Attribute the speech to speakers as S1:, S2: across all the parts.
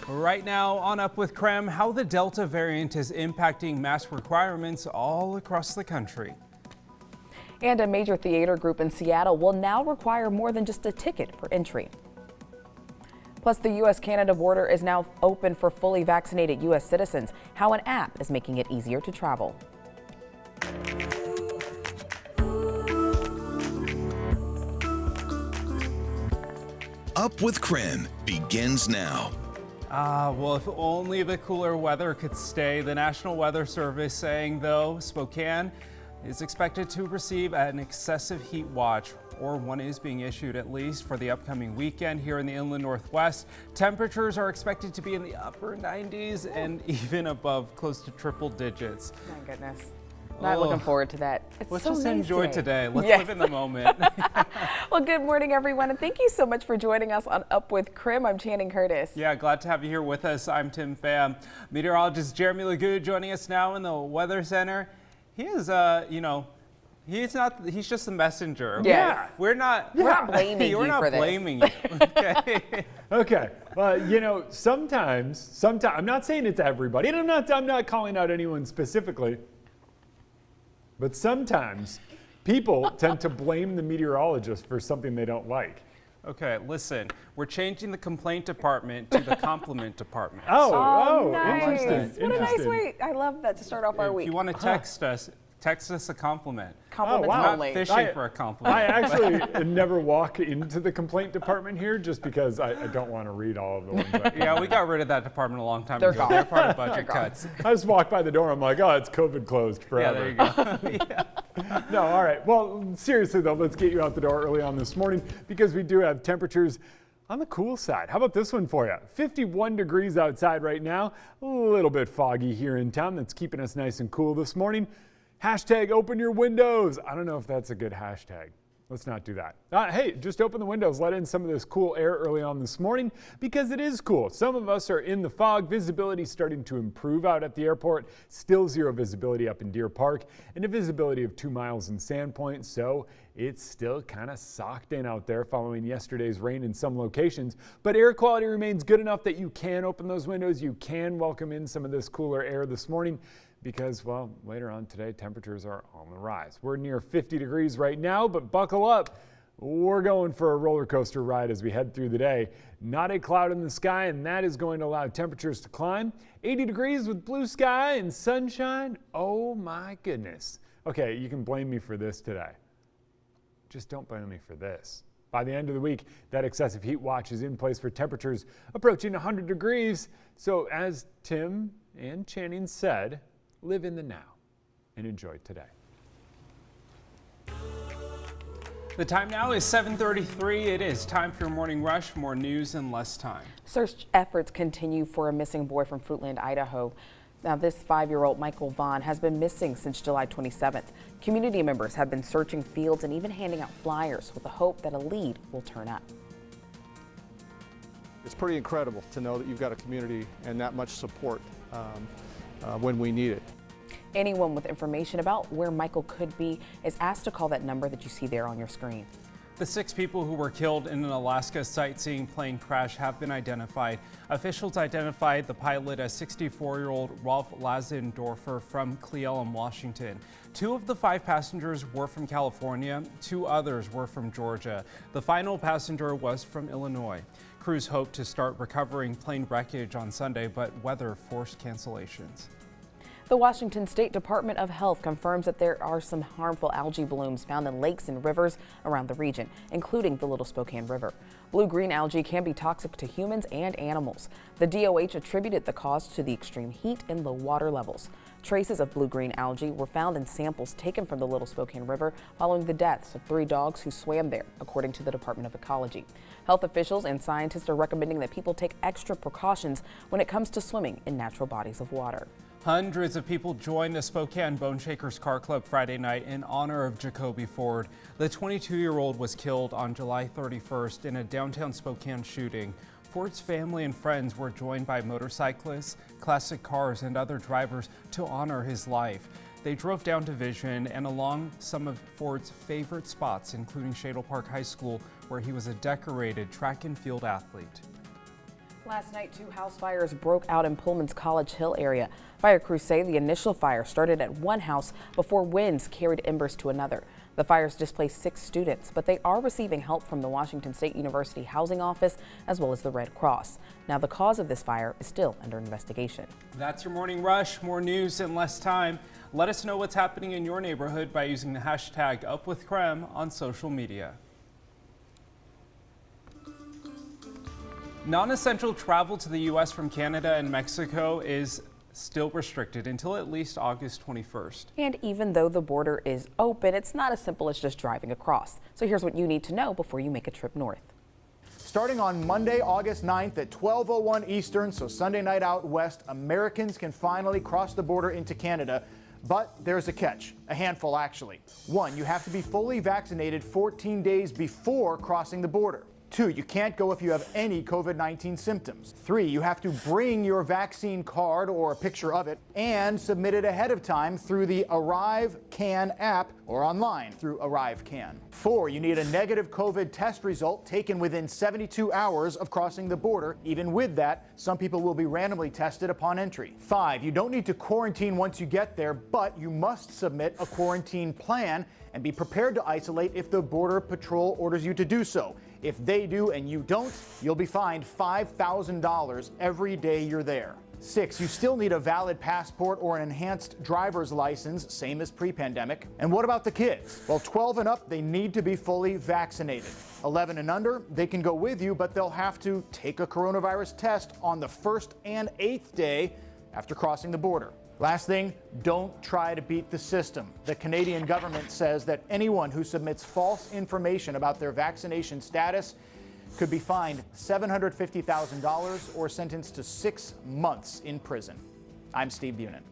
S1: Right now on Up with KREM, how the Delta variant is impacting mask requirements all across the country.
S2: And a major theater group in Seattle will now require more than just a ticket for entry. Plus, the U.S.-Canada border is now open for fully vaccinated U.S. citizens. How an app is making it easier to travel.
S3: Up with KREM begins now.
S1: Well, if only the cooler weather could stay. The National Weather Service saying, though, Spokane is expected to receive an excessive heat watch, or one is being issued at least for the upcoming weekend here in the inland Northwest. Temperatures are expected to be in the upper 90s and even above close to triple digits.
S2: My goodness. Not looking forward to that.
S1: Let's
S2: so
S1: just
S2: nice
S1: enjoy today. Let's live in the moment.
S2: Well, good morning, everyone, and thank you so much for joining us on Up with KREM. I'm Channing Curtis.
S1: Yeah, glad to have you here with us. I'm Tim Pham. Meteorologist Jeremy Lagoud joining us now in the Weather Center. He is, he's just the messenger.
S2: Yes.
S1: Yeah. We're not blaming you. We're not blaming you. Okay.
S4: Okay. Well, sometimes, I'm not saying it's everybody, and I'm not calling out anyone specifically. But sometimes people tend to blame the meteorologist for something they don't like.
S1: Okay, listen, we're changing the complaint department to the compliment department.
S4: Oh,
S2: nice.
S4: interesting.
S2: What a nice way. I love that to start off our week.
S1: If you want to text us a compliment.
S2: Compliments
S4: wow.
S2: only.
S1: Not fishing for a compliment.
S4: I actually never walk into the complaint department here just because I don't want to read all of the ones.
S1: Yeah, we got rid of that department a long time
S2: They're
S1: ago.
S2: gone.
S1: They're part of budget cuts.
S4: I just walk by the door, I'm like, oh, it's COVID closed forever.
S1: Yeah, there you go. Yeah.
S4: No, all right. Well, seriously though, let's get you out the door early on this morning because we do have temperatures on the cool side. How about this one for you? 51 degrees outside right now. A little bit foggy here in town. That's keeping us nice and cool this morning. Hashtag open your windows. I don't know if that's a good hashtag. Let's not do that. Hey, just open the windows, let in some of this cool air early on this morning because it is cool. Some of us are in the fog. Visibility starting to improve out at the airport. Still zero visibility up in Deer Park and a visibility of 2 miles in Sandpoint. So it's still kind of socked in out there following yesterday's rain in some locations. But air quality remains good enough that you can open those windows. You can welcome in some of this cooler air this morning. Because, well, later on today, temperatures are on the rise. We're near 50 degrees right now, but buckle up. We're going for a roller coaster ride as we head through the day. Not a cloud in the sky, and that is going to allow temperatures to climb. 80 degrees with blue sky and sunshine. Oh, my goodness. Okay, you can blame me for this today. Just don't blame me for this. By the end of the week, that excessive heat watch is in place for temperatures approaching 100 degrees. So as Tim and Channing said, live in the now and enjoy today.
S1: The time now is 7:33. It is time for your morning rush. More news in less time.
S2: Search efforts continue for a missing boy from Fruitland, Idaho. Now, this 5-year-old Michael Vaughn has been missing since July 27th. Community members have been searching fields and even handing out flyers with the hope that a lead will turn up.
S5: It's pretty incredible to know that you've got a community and that much support when we need it.
S2: Anyone with information about where Michael could be is asked to call that number that you see there on your screen.
S1: The 6 people who were killed in an Alaska sightseeing plane crash have been identified. Officials identified the pilot as 64-year-old Rolf Lazendorfer from Cle Elum, Washington. 2 of the 5 passengers were from California. 2 others were from Georgia. The final passenger was from Illinois. Crews hope to start recovering plane wreckage on Sunday, but weather forced cancellations.
S2: The Washington State Department of Health confirms that there are some harmful algae blooms found in lakes and rivers around the region, including the Little Spokane River. Blue-green algae can be toxic to humans and animals. The DOH attributed the cause to the extreme heat and low water levels. Traces of blue-green algae were found in samples taken from the Little Spokane River following the deaths of 3 dogs who swam there, according to the Department of Ecology. Health officials and scientists are recommending that people take extra precautions when it comes to swimming in natural bodies of water.
S1: Hundreds of people joined the Spokane Bone Shakers Car Club Friday night in honor of Jacoby Ford. The 22-year-old was killed on July 31st in a downtown Spokane shooting. Ford's family and friends were joined by motorcyclists, classic cars, and other drivers to honor his life. They drove down Division and along some of Ford's favorite spots, including Shadle Park High School, where he was a decorated track and field athlete.
S2: Last night, 2 house fires broke out in Pullman's College Hill area. Fire crews say the initial fire started at one house before winds carried embers to another. The fires displaced 6 students, but they are receiving help from the Washington State University Housing Office as well as the Red Cross. Now, the cause of this fire is still under investigation.
S1: That's your morning rush. More news in less time. Let us know what's happening in your neighborhood by using the hashtag #UpWithKREM on social media. Non-essential travel to the U.S. from Canada and Mexico is still restricted until at least August 21st.
S2: And even though the border is open, it's not as simple as just driving across. So here's what you need to know before you make a trip north.
S6: Starting on Monday, August 9th at 12:01 Eastern, so Sunday night out west, Americans can finally cross the border into Canada. But there's a catch, a handful actually. 1, you have to be fully vaccinated 14 days before crossing the border. 2, you can't go if you have any COVID-19 symptoms. 3, you have to bring your vaccine card or a picture of it and submit it ahead of time through the ArriveCAN app or online through ArriveCAN. 4, you need a negative COVID test result taken within 72 hours of crossing the border. Even with that, some people will be randomly tested upon entry. 5, you don't need to quarantine once you get there, but you must submit a quarantine plan and be prepared to isolate if the Border Patrol orders you to do so. If they do and you don't, you'll be fined $5,000 every day you're there. 6, you still need a valid passport or an enhanced driver's license, same as pre-pandemic. And what about the kids? Well, 12 and up, they need to be fully vaccinated. 11 and under, they can go with you, but they'll have to take a coronavirus test on the 1st and 8th day after crossing the border. Last thing, don't try to beat the system. The Canadian government says that anyone who submits false information about their vaccination status could be fined $750,000 or sentenced to 6 months in prison. I'm Steve Bunin.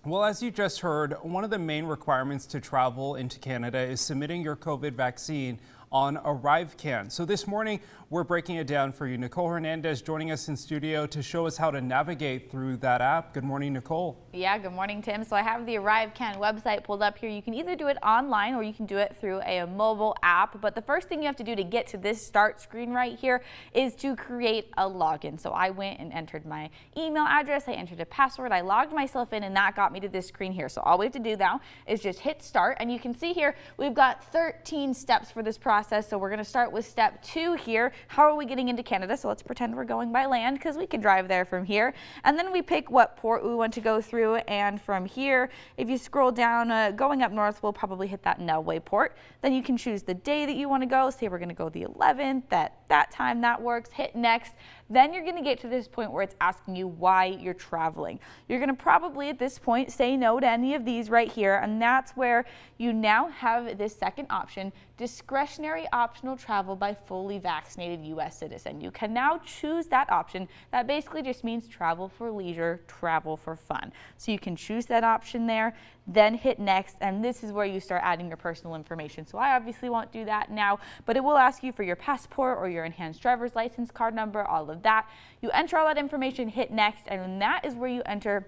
S1: Well, as you just heard, one of the main requirements to travel into Canada is submitting your COVID vaccine on ArriveCAN. So this morning, we're breaking it down for you. Nicole Hernandez joining us in studio to show us how to navigate through that app. Good morning, Nicole.
S7: Yeah, good morning, Tim. So I have the ArriveCAN website pulled up here. You can either do it online or you can do it through a mobile app. But the first thing you have to do to get to this start screen right here is to create a login. So I went and entered my email address, I entered a password, I logged myself in, and that got me to this screen here. So all we have to do now is just hit start, and you can see here we've got 13 steps for this process. So we're going to start with step 2 here. How are we getting into Canada? So let's pretend we're going by land because we can drive there from here. And then we pick what port we want to go through. And from here, if you scroll down, going up north, we'll probably hit that Nelway port. Then you can choose the day that you want to go. Say we're going to go the 11th, that time, that works. Hit next. Then you're going to get to this point where it's asking you why you're traveling. You're going to probably at this point say no to any of these right here, and that's where you now have this second option, discretionary optional travel by fully vaccinated U.S. citizen. You can now choose that option. That basically just means travel for leisure, travel for fun. So you can choose that option there, then hit next, and this is where you start adding your personal information. So I obviously won't do that now, but it will ask you for your passport or your enhanced driver's license card number, all of that. You enter all that information, hit next, and that is where you enter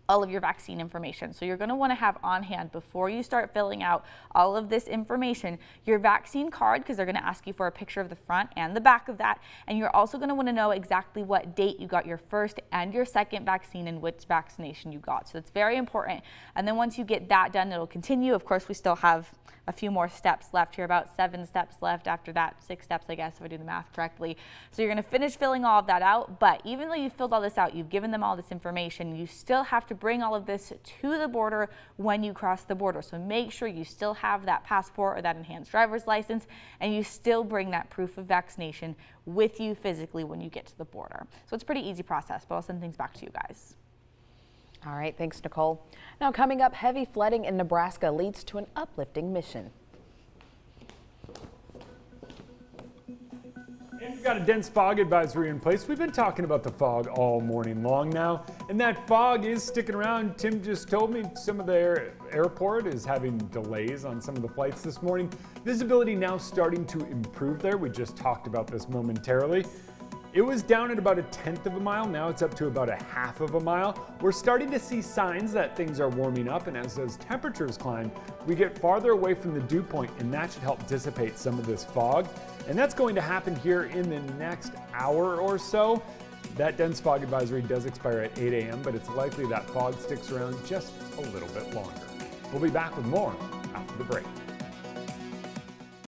S7: all of your vaccine information. So you're going to want to have on hand before you start filling out all of this information your vaccine card, because they're going to ask you for a picture of the front and the back of that. And you're also going to want to know exactly what date you got your first and your second vaccine and which vaccination you got. So it's very important. And then once you get that done, it'll continue. Of course, we still have a few more steps left here, about 7 steps left after that, 6 steps, I guess, if I do the math correctly. So you're going to finish filling all of that out, but even though you've filled all this out, you've given them all this information, you still have to bring all of this to the border when you cross the border. So make sure you still have that passport or that enhanced driver's license, and you still bring that proof of vaccination with you physically when you get to the border. So it's a pretty easy process, but I'll send things back to you guys.
S2: All right, thanks, Nicole. Now coming up, heavy flooding in Nebraska leads to an uplifting mission.
S4: And we've got a dense fog advisory in place. We've been talking about the fog all morning long now, and that fog is sticking around. Tim just told me some of the airport is having delays on some of the flights this morning. Visibility now starting to improve there. We just talked about this momentarily. It was down at about 1/10 of a mile. Now it's up to about 1/2 of a mile. We're starting to see signs that things are warming up, and as those temperatures climb, we get farther away from the dew point, and that should help dissipate some of this fog. and that's going to happen here in the next hour or so. That dense fog advisory does expire at 8 a.m., but it's likely that fog sticks around just a little bit longer. We'll be back with more after the break.